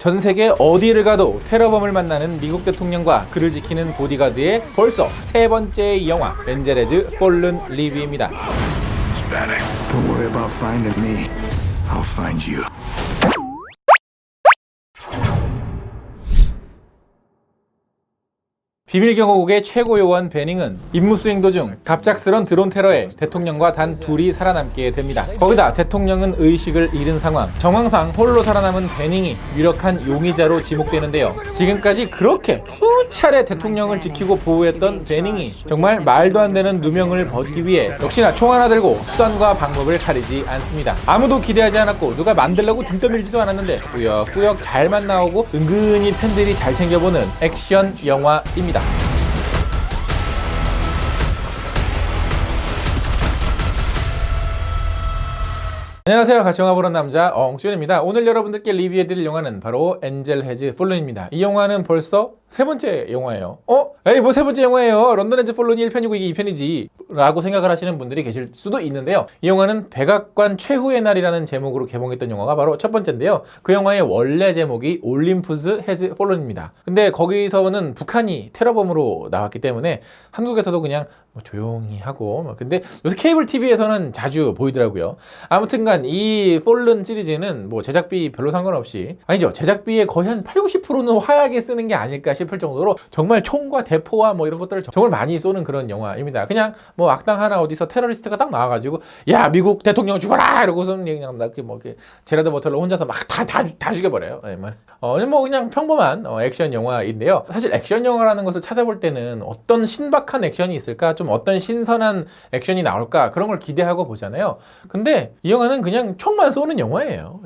전 세계 어디를 가도 테러범을 만나는 미국 대통령과 그를 지키는 보디가드의 벌써 세 번째 영화 엔젤 폴른 리뷰입니다. Don't worry about finding me. I'll find you. 비밀경호국의 최고 요원 베닝은 임무 수행 도중 갑작스런 드론 테러에 대통령과 단 둘이 살아남게 됩니다. 거기다 대통령은 의식을 잃은 상황. 정황상 홀로 살아남은 베닝이 유력한 용의자로 지목되는데요. 지금까지 그렇게 수차례 대통령을 지키고 보호했던 베닝이 정말 말도 안 되는 누명을 벗기 위해 역시나 총 하나 들고 수단과 방법을 가리지 않습니다. 아무도 기대하지 않았고 누가 만들려고 등 떠밀지도 않았는데 꾸역꾸역 잘만 나오고 은근히 팬들이 잘 챙겨보는 액션 영화입니다. 안녕하세요. 같이 영화 보는 남자 엉쭈입니다. 오늘 여러분들께 리뷰해드릴 영화는 바로 엔젤 해즈 폴른입니다. 이 영화는 벌써 세 번째 영화예요. 에이 뭐 세 번째 영화예요. 런던 엔젤 폴른이 1편이고 이게 2편이지 라고 생각을 하시는 분들이 계실 수도 있는데요. 이 영화는 백악관 최후의 날이라는 제목으로 개봉했던 영화가 바로 첫 번째인데요. 그 영화의 원래 제목이 올림푸스 해즈 폴른입니다. 근데 거기서는 북한이 테러범으로 나왔기 때문에 한국에서도 그냥 뭐 조용히 하고 근데 요새 케이블 TV에서는 자주 보이더라고요. 아무튼간 이 폴른 시리즈는 뭐 제작비 별로 상관없이 아니죠. 제작비의 거의 한 80~90%는 화약에 쓰는 게 아닐까 싶을 정도로 정말 총과 대포와 뭐 이런 것들을 정말 많이 쏘는 그런 영화입니다. 그냥 뭐 악당 하나 어디서 테러리스트가 딱 나와가지고 야 미국 대통령 죽어라 이러고서는 그냥 뭐 제라드 버틀러 혼자서 막 다 죽여버려요. 뭐 그냥 평범한 액션 영화인데요. 사실 액션 영화라는 것을 찾아볼 때는 어떤 신박한 액션이 있을까, 좀 어떤 신선한 액션이 나올까 그런 걸 기대하고 보잖아요. 근데 이 영화는 그냥 총만 쏘는 영화예요.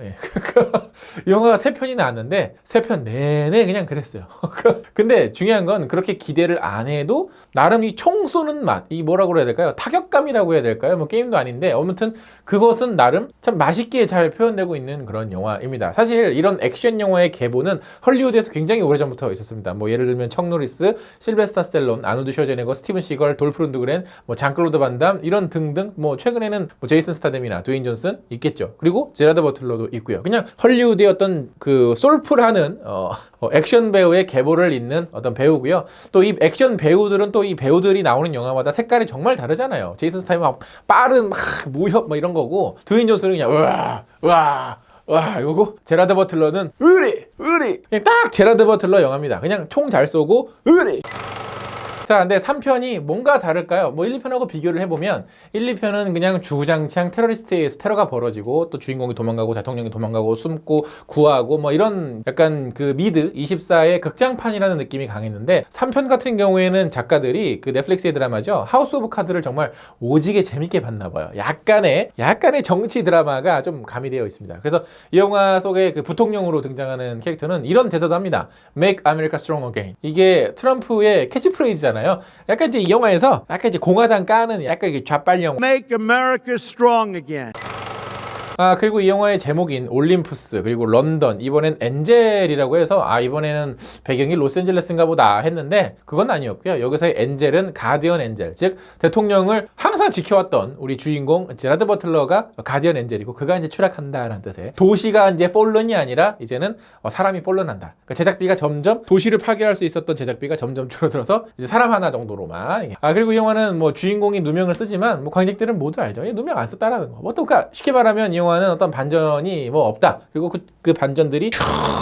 이 영화가 3편이 나왔는데 3편 내내 그냥 그랬어요. 근데 중요한 건 그렇게 기대를 안 해도 나름 이 총 쏘는 맛, 이 뭐라고 해야 될까요? 타격감이라고 해야 될까요? 뭐 게임도 아닌데 아무튼 그것은 나름 참 맛있게 잘 표현되고 있는 그런 영화입니다. 사실 이런 액션 영화의 계보는 헐리우드에서 굉장히 오래전부터 있었습니다. 뭐 예를 들면 척 노리스, 실베스타 스텔론, 아놀드 슈워제네거, 스티븐 시걸, 돌프 룬드그렌, 뭐 장클로드 반담 이런 등등 뭐 최근에는 뭐 제이슨 스타뎀이나 드웨인 존슨 있겠죠. 그리고 제라드 버틀러도 있고요. 그냥 헐리우드의 어떤 그 솔풀하는 액션 배우의 계보를 잇는 어떤 배우고요. 또 이 액션 배우들은 또 이 배우들이 나오는 영화마다 색깔이 정말 다르잖아요. 제이슨 스타뎀은 막 빠른 막 무협 뭐 이런 거고 드웨인 존슨은 그냥 와 이거고 제라드 버틀러는 으리 그냥 딱 제라드 버틀러 영화입니다. 그냥 총 잘 쏘고 으리. 자, 근데 3편이 뭔가 다를까요? 뭐 1, 2편하고 비교를 해보면 1, 2편은 그냥 주구장창 테러리스트에 의해서 테러가 벌어지고 또 주인공이 도망가고 대통령이 도망가고 숨고 구하고 뭐 이런 약간 그 미드 24의 극장판이라는 느낌이 강했는데 3편 같은 경우에는 작가들이 그 넷플릭스의 드라마죠. 하우스 오브 카드를 정말 오지게 재밌게 봤나 봐요. 약간의 정치 드라마가 좀 가미되어 있습니다. 그래서 이 영화 속에 그 부통령으로 등장하는 캐릭터는 이런 대사도 합니다. Make America Strong Again. 이게 트럼프의 캐치프레이즈잖아요. 약간 이제 이 영화에서 약간 이제 공화당 까는 약간 이게 좌빨령 Make America strong again. 그리고 이 영화의 제목인 올림푸스 그리고 런던 이번엔 엔젤이라고 해서 이번에는 배경이 로스앤젤레스인가 보다 했는데 그건 아니었고요. 여기서의 엔젤은 가디언 엔젤, 즉 대통령을 항상 지켜왔던 우리 주인공 제라드 버틀러가 가디언 엔젤이고 그가 이제 추락한다라는 뜻의 도시가 이제 폴런이 아니라 이제는 사람이 폴런한다. 그러니까 제작비가 점점 도시를 파괴할 수 있었던 제작비가 점점 줄어들어서 이제 사람 하나 정도로만. 그리고 이 영화는 뭐 주인공이 누명을 쓰지만 뭐 관객들은 모두 알죠. 누명 안 썼다라는 거. 그러니까 쉽게 말하면 이 영화는 어떤 반전이 뭐 없다. 그리고 그 반전들이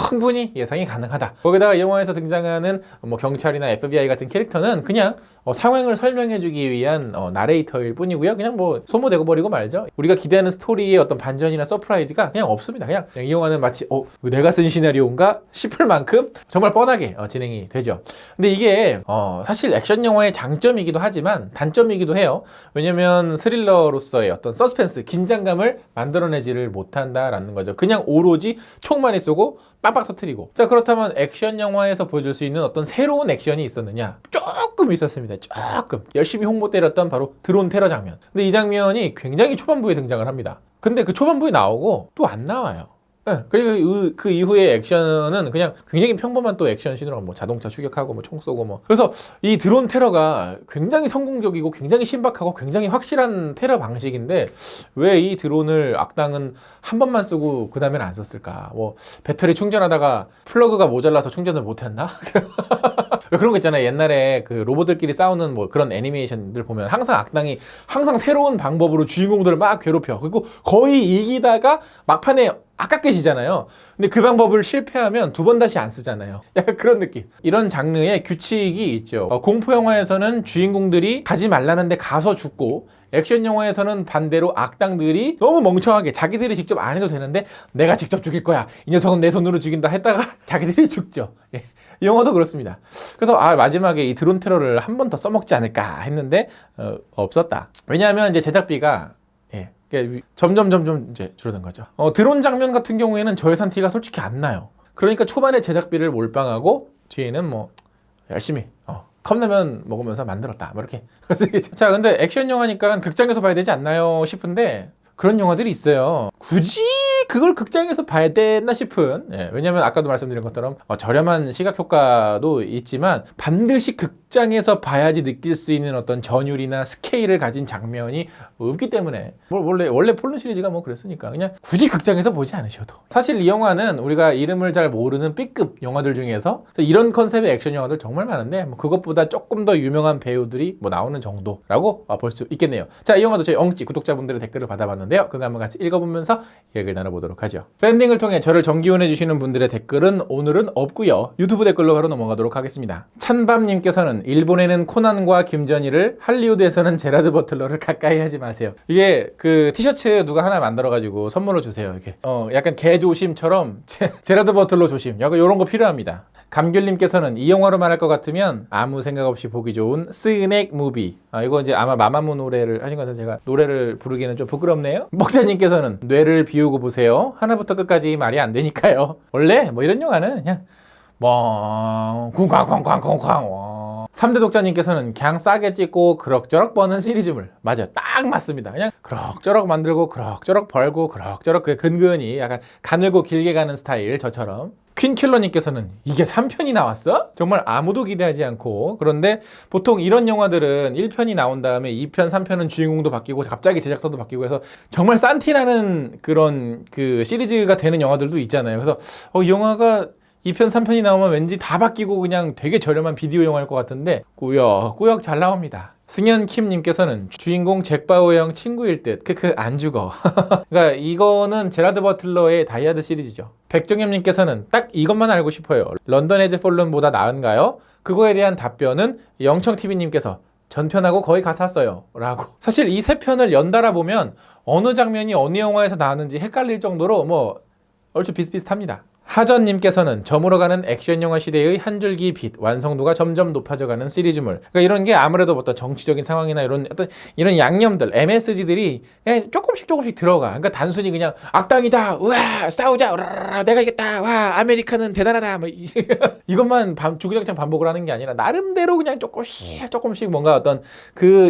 충분히 예상이 가능하다. 거기다가 이 영화에서 등장하는 뭐 경찰이나 FBI 같은 캐릭터는 그냥 상황을 설명해주기 위한 나레이터일 뿐이고요. 그냥 뭐 소모되고 버리고 말죠. 우리가 기대하는 스토리의 어떤 반전이나 서프라이즈가 그냥 없습니다. 그냥 이 영화는 마치 내가 쓴 시나리오인가 싶을 만큼 정말 뻔하게 진행이 되죠. 근데 이게 사실 액션 영화의 장점이기도 하지만 단점이기도 해요. 왜냐면 스릴러로서의 어떤 서스펜스, 긴장감을 만들어내지를 못한다라는 거죠. 그냥 오로지 총만이 쏘고 빡빡 터뜨리고. 자, 그렇다면 액션 영화에서 보여줄 수 있는 어떤 새로운 액션이 있었느냐? 조금 있었습니다. 조금. 열심히 홍보 때렸던 바로 드론 테러 장면. 근데 이 장면이 굉장히 초반부에 등장을 합니다. 근데 그 초반부에 나오고 또 안 나와요. 네, 그리고 그 이후의 액션은 그냥 굉장히 평범한 또 액션씬으로 뭐 자동차 추격하고 뭐 총 쏘고 뭐. 그래서 이 드론 테러가 굉장히 성공적이고 굉장히 신박하고 굉장히 확실한 테러 방식인데 왜 이 드론을 악당은 한 번만 쓰고 그 다음에는 안 썼을까? 뭐 배터리 충전하다가 플러그가 모자라서 충전을 못했나? 그런 거 있잖아요. 옛날에 그 로봇들끼리 싸우는 뭐 그런 애니메이션들 보면 항상 악당이 항상 새로운 방법으로 주인공들을 막 괴롭혀. 그리고 거의 이기다가 막판에 아깝게 지잖아요. 근데 그 방법을 실패하면 두 번 다시 안 쓰잖아요. 약간 그런 느낌. 이런 장르의 규칙이 있죠. 공포 영화에서는 주인공들이 가지 말라는데 가서 죽고, 액션 영화에서는 반대로 악당들이 너무 멍청하게 자기들이 직접 안 해도 되는데 내가 직접 죽일 거야, 이 녀석은 내 손으로 죽인다 했다가 자기들이 죽죠. 예. 이 영화도 그렇습니다. 그래서 마지막에 이 드론 테러를 한 번 더 써먹지 않을까 했는데 없었다. 왜냐하면 이제 제작비가 점점 이제 줄어든 거죠. 드론 장면 같은 경우에는 저예산 티가 솔직히 안 나요. 그러니까 초반에 제작비를 몰빵하고 뒤에는 뭐 열심히 컵라면 먹으면서 만들었다 뭐 이렇게. 자, 근데 액션 영화니까 극장에서 봐야 되지 않나요 싶은데 그런 영화들이 있어요. 굳이 그걸 극장에서 봐야 되나 싶은. 왜냐면 아까도 말씀드린 것처럼 저렴한 시각 효과도 있지만 반드시 극장에서 봐야지 느낄 수 있는 어떤 전율이나 스케일을 가진 장면이 없기 때문에 원래 폴른 시리즈가 뭐 그랬으니까 그냥 굳이 극장에서 보지 않으셔도. 사실 이 영화는 우리가 이름을 잘 모르는 B급 영화들 중에서 이런 컨셉의 액션 영화들 정말 많은데 뭐 그것보다 조금 더 유명한 배우들이 뭐 나오는 정도라고 볼 수 있겠네요. 자, 이 영화도 저희 엉찌 구독자분들의 댓글을 받아봤는데요. 그거 한번 같이 읽어보면서 이야기를 나눠보도록 하죠. 팬딩을 통해 저를 정기원해주시는 분들의 댓글은 오늘은 없고요. 유튜브 댓글로 바로 넘어가도록 하겠습니다. 찬밤님께서는 일본에는 코난과 김전일을, 할리우드에서는 제라드 버틀러를 가까이 하지 마세요. 이게 그 티셔츠 누가 하나 만들어가지고 선물로 주세요. 이렇게 약간 개 조심처럼 제라드 버틀러 조심. 약간 이런 거 필요합니다. 감귤님께서는 이 영화로 말할 것 같으면 아무 생각 없이 보기 좋은 스낵 무비. 이거 이제 아마 마마무 노래를 하신 것 같아서 제가 노래를 부르기는 좀 부끄럽네요. 목사님께서는 뇌를 비우고 보세요. 하나부터 끝까지 말이 안 되니까요. 원래 뭐 이런 영화는 그냥 뭐 쿵쾅쿵쾅쿵쾅. 3대 독자님께서는 그냥 싸게 찍고 그럭저럭 버는 시리즈물. 맞아요. 딱 맞습니다. 그냥 그럭저럭 만들고 그럭저럭 벌고 그럭저럭 근근히 약간 가늘고 길게 가는 스타일, 저처럼. 퀸킬러님께서는 이게 3편이 나왔어? 정말 아무도 기대하지 않고. 그런데 보통 이런 영화들은 1편이 나온 다음에 2편, 3편은 주인공도 바뀌고 갑자기 제작사도 바뀌고 해서 정말 싼티나는 그런 그 시리즈가 되는 영화들도 있잖아요. 그래서 이 영화가 2편, 3편이 나오면 왠지 다 바뀌고 그냥 되게 저렴한 비디오 영화일 것 같은데 꾸역꾸역 잘 나옵니다. 승현킴님께서는 주인공 잭 바우어 형 친구일 듯. 안 죽어. 그러니까 이거는 제라드 버틀러의 다이아드 시리즈죠. 백정엽님께서는 딱 이것만 알고 싶어요. 런던 에즈 폴론보다 나은가요? 그거에 대한 답변은 영청TV님께서 전편하고 거의 같았어요 라고. 사실 이 세 편을 연달아 보면 어느 장면이 어느 영화에서 나왔는지 헷갈릴 정도로 뭐 얼추 비슷비슷합니다. 하전님께서는 저물어가는 액션 영화 시대의 한 줄기 빛, 완성도가 점점 높아져가는 시리즈물. 그러니까 이런 게 아무래도 어떤 정치적인 상황이나 이런 양념들, MSG들이 조금씩 들어가. 그러니까 단순히 그냥 악당이다, 우와 싸우자, 우라라라, 내가 이겼다, 와 아메리카는 대단하다, 뭐 이것만 주구장창 반복을 하는 게 아니라 나름대로 그냥 조금씩 뭔가 어떤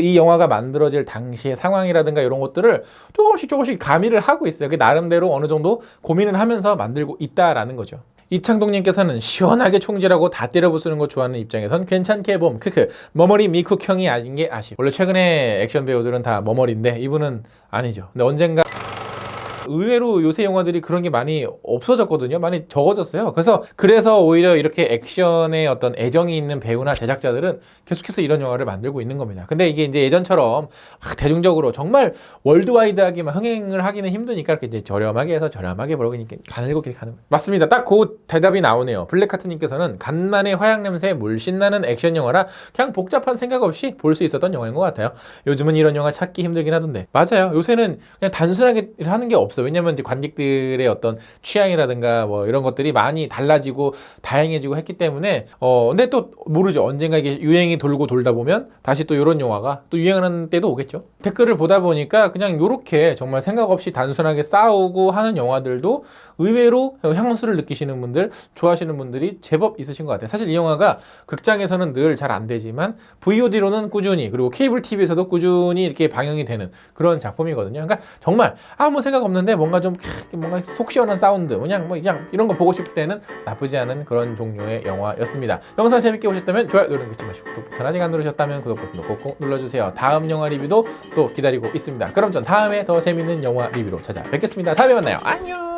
이 영화가 만들어질 당시의 상황이라든가 이런 것들을 조금씩 가미를 하고 있어요. 그 나름대로 어느 정도 고민을 하면서 만들고 있다라는 거죠. 이창동님께서는 시원하게 총질하고 다 때려부수는 거 좋아하는 입장에선 괜찮게 봄. 머머리 미쿡형이 아닌 게 아쉽. 원래 최근에 액션 배우들은 다 머머리인데 이분은 아니죠. 근데 언젠가 의외로 요새 영화들이 그런 게 많이 없어졌거든요. 많이 적어졌어요. 그래서 오히려 이렇게 액션에 어떤 애정이 있는 배우나 제작자들은 계속해서 이런 영화를 만들고 있는 겁니다. 근데 이게 이제 예전처럼 대중적으로 정말 월드와이드하게 흥행을 하기는 힘드니까 이렇게 이제 저렴하게 해서 저렴하게 벌어니까 가늘고 길게 가는 거예요. 맞습니다. 딱 그 대답이 나오네요. 블랙카트님께서는 간만에 화약 냄새에 물씬 나는 액션 영화라 그냥 복잡한 생각 없이 볼 수 있었던 영화인 것 같아요. 요즘은 이런 영화 찾기 힘들긴 하던데. 맞아요. 요새는 그냥 단순하게 하는 게 없어요. 왜냐면 이제 관객들의 어떤 취향이라든가 뭐 이런 것들이 많이 달라지고 다양해지고 했기 때문에 근데 또 모르죠. 언젠가 이게 유행이 돌고 돌다 보면 다시 또 이런 영화가 또 유행하는 때도 오겠죠. 댓글을 보다 보니까 그냥 요렇게 정말 생각 없이 단순하게 싸우고 하는 영화들도 의외로 향수를 느끼시는 분들, 좋아하시는 분들이 제법 있으신 것 같아요. 사실 이 영화가 극장에서는 늘 잘 안 되지만 VOD로는 꾸준히, 그리고 케이블 TV에서도 꾸준히 이렇게 방영이 되는 그런 작품이거든요. 그러니까 정말 아무 생각 없는 하는데 뭔가 좀 뭔가 속 시원한 사운드 그냥 이런 거 보고 싶을 때는 나쁘지 않은 그런 종류의 영화였습니다. 영상 재밌게 보셨다면 좋아요 누르는 거 잊지 마시고 구독 버튼 아직 안 누르셨다면 구독 버튼도 꼭꼭 눌러주세요. 다음 영화 리뷰도 또 기다리고 있습니다. 그럼 전 다음에 더 재밌는 영화 리뷰로 찾아뵙겠습니다. 다음에 만나요. 안녕.